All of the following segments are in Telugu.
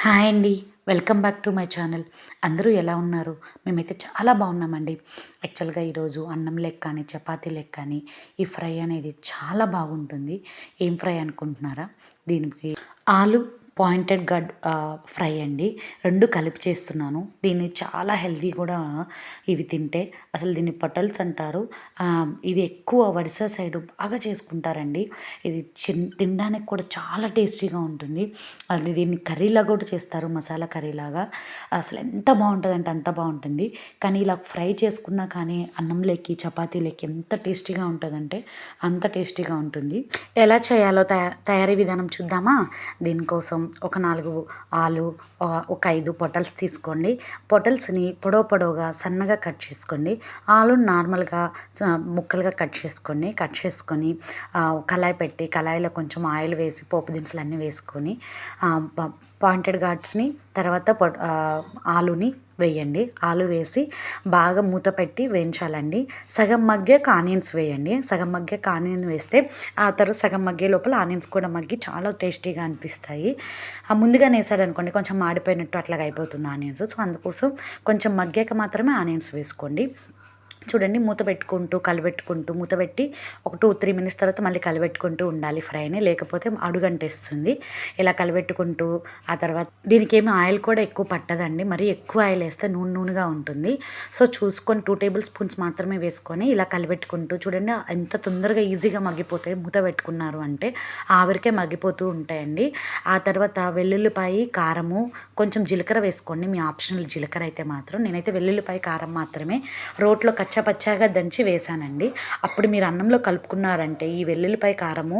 హాయ్ అండి. Welcome back to my channel. అందరూ ఎలా ఉన్నారు? మేమైతే చాలా బాగున్నామండి. యాక్చువల్గా ఈరోజు అన్నం లెక్క కానీ చపాతీ లెక్క కానీ ఈ ఫ్రై అనేది చాలా బాగుంటుంది. ఏం ఫ్రై అనుకుంటున్నారా? దీనికి ఆలు పాయింటెడ్ గడ్ ఫ్రై అండి. రెండు కలిపి చేస్తున్నాను. దీన్ని చాలా హెల్తీ కూడా ఇవి తింటే. అసలు దీన్ని పొటల్స్ అంటారు. ఇది ఎక్కువ ఒడిశా సైడు బాగా చేసుకుంటారండి. ఇది తినడానికి కూడా చాలా టేస్టీగా ఉంటుంది. అది దీన్ని కర్రీలా కూడా చేస్తారు, మసాలా కర్రీలాగా. అసలు ఎంత బాగుంటుందంటే అంత బాగుంటుంది. కానీ ఇలా ఫ్రై చేసుకున్నా కానీ అన్నంలోకి చపాతీలోకి ఎంత టేస్టీగా ఉంటుందంటే అంత టేస్టీగా ఉంటుంది. ఎలా చేయాలో తయారీ విధానం చూద్దామా? దీనికోసం ఒక 4 ఆలు, ఒక 5 పొటల్స్ తీసుకోండి. పొటల్స్ని పొడవుగా సన్నగా కట్ చేసుకోండి. ఆలుని నార్మల్గా ముక్కలుగా కట్ చేసుకోండి. కట్ చేసుకొని కళాయి పెట్టి కళాయిలో కొంచెం ఆయిల్ వేసి పోపు దినుసులు అన్నీ వేసుకొని పాయింటెడ్ గార్డ్స్ని తర్వాత ఆలుని వేయండి. ఆలు వేసి బాగా మూత పెట్టి వేయించాలండి. సగం మగ్గాక ఆనియన్స్ వేయండి. సగం మగ్గాక ఆనియన్ వేస్తే ఆ తర్వాత సగం మగ్గే లోపల ఆనియన్స్ కూడా మగ్గి చాలా టేస్టీగా అనిపిస్తాయి. ముందుగానే వేసాడనుకోండి కొంచెం మాడిపోయినట్టు అట్లాగా అయిపోతుంది ఆనియన్స్. సో అందుకోసం కొంచెం మగ్గాక మాత్రమే ఆనియన్స్ వేసుకోండి. చూడండి, మూత పెట్టుకుంటూ కలిపెట్టుకుంటూ మూత పెట్టి ఒక 2-3 మినిట్స్ తర్వాత మళ్ళీ కలిపెట్టుకుంటూ ఉండాలి ఫ్రైని, లేకపోతే అడుగంటేస్తుంది. ఇలా కలిపెట్టుకుంటూ ఆ తర్వాత దీనికి ఏమి ఆయిల్ కూడా ఎక్కువ పట్టదండి. మరి ఎక్కువ ఆయిల్ వేస్తే నూనెగా ఉంటుంది. సో చూసుకొని 2 టేబుల్ స్పూన్స్ మాత్రమే వేసుకొని ఇలా కలిపెట్టుకుంటూ చూడండి ఎంత తొందరగా ఈజీగా మగ్గిపోతాయి. మూత పెట్టుకున్నారు అంటే ఆవిరికే మగ్గిపోతూ ఉంటాయండి. ఆ తర్వాత వెల్లుల్లిపాయ, కారము, కొంచెం జీలకర్ర వేసుకోండి. మీ ఆప్షనల్ జీలకర్ర అయితే మాత్రం. నేనైతే వెల్లుల్లిపాయ, కారం మాత్రమే రోట్లో పచ్చాగా దంచి వేసానండి. అప్పుడు మీరు అన్నంలో కలుపుకున్నారంటే ఈ వెల్లుల్లిపాయ కారము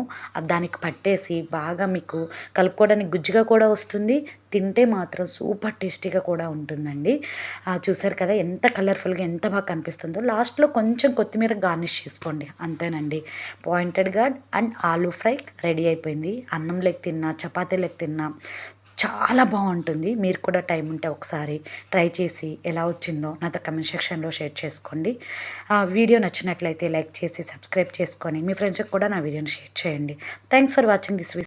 దానికి పట్టేసి బాగా మీకు కలుపుకోవడానికి గుజ్జుగా కూడా వస్తుంది. తింటే మాత్రం సూపర్ టేస్టీగా కూడా ఉంటుందండి. చూసారు కదా ఎంత కలర్ఫుల్గా ఎంత బాగా కనిపిస్తుందో. లాస్ట్లో కొంచెం కొత్తిమీర గార్నిష్ చేసుకోండి. అంతేనండి. Pointed gourd and aloo fry ready అయిపోయింది. అన్నంలోకి తిన్నా, చపాతీలోకి తిన్నా చాలా బాగుంటుంది. మీరు కూడా టైం ఉంటే ఒకసారి ట్రై చేసి ఎలా వచ్చిందో నాతో కమెంట్ సెక్షన్లో షేర్ చేసుకోండి. వీడియో నచ్చినట్లయితే లైక్ చేసి సబ్స్క్రైబ్ చేసుకొని మీ ఫ్రెండ్స్కి కూడా నా వీడియోని షేర్ చేయండి. Thanks for watching this video.